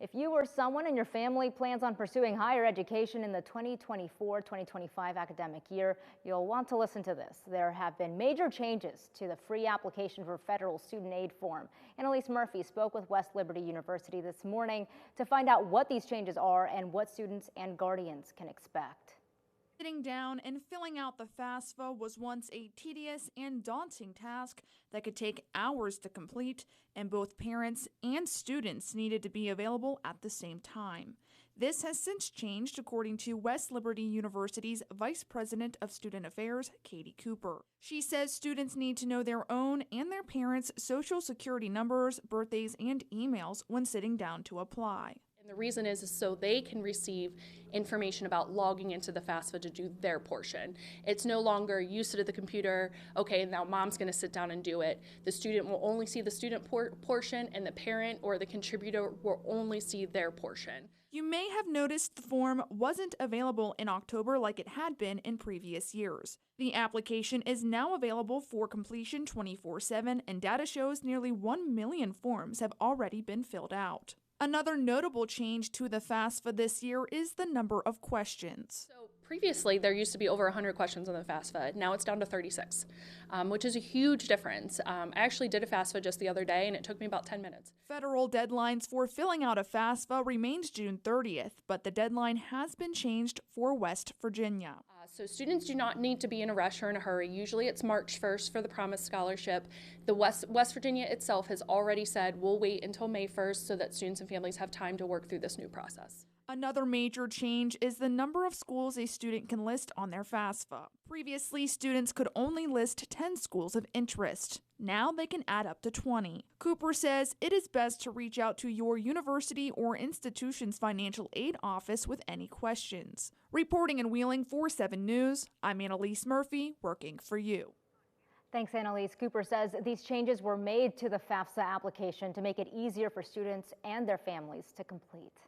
If you or someone in your family plans on pursuing higher education in the 2024-2025 academic year, you'll want to listen to this. There have been major changes to the free application for federal student aid form. Annalise Murphy spoke with West Liberty University this morning to find out what these changes are and what students and guardians can expect. Sitting down and filling out the FAFSA was once a tedious and daunting task that could take hours to complete, and both parents and students needed to be available at the same time. This has since changed, according to West Liberty University's Vice President of Student Affairs, Katie Cooper. She says students need to know their own and their parents' social security numbers, birthdays, and emails when sitting down to apply. And the reason is so they can receive information about logging into the FAFSA to do their portion. It's no longer you sit at the computer, okay, now mom's going to sit down and do it. The student will only see the student portion, and the parent or the contributor will only see their portion. You may have noticed the form wasn't available in October like it had been in previous years. The application is now available for completion 24/7, and data shows nearly 1 million forms have already been filled out. Another notable change to the FAFSA this year is the number of questions. So previously, there used to be over 100 questions on the FAFSA. Now it's down to 36, which is a huge difference. I actually did a FAFSA just the other day, and it took me about 10 minutes. Federal deadlines for filling out a FAFSA remains June 30th, but the deadline has been changed for West Virginia. So students do not need to be in a rush or in a hurry. Usually it's March 1st for the Promise Scholarship. The West Virginia itself has already said we'll wait until May 1st so that students and families have time to work through this new process. Another major change is the number of schools a student can list on their FAFSA. Previously, students could only list 10 schools of interest. Now they can add up to 20. Cooper says it is best to reach out to your university or institution's financial aid office with any questions. Reporting in Wheeling for 7 News, I'm Annalise Murphy, working for you. Thanks, Annalise. Cooper says these changes were made to the FAFSA application to make it easier for students and their families to complete.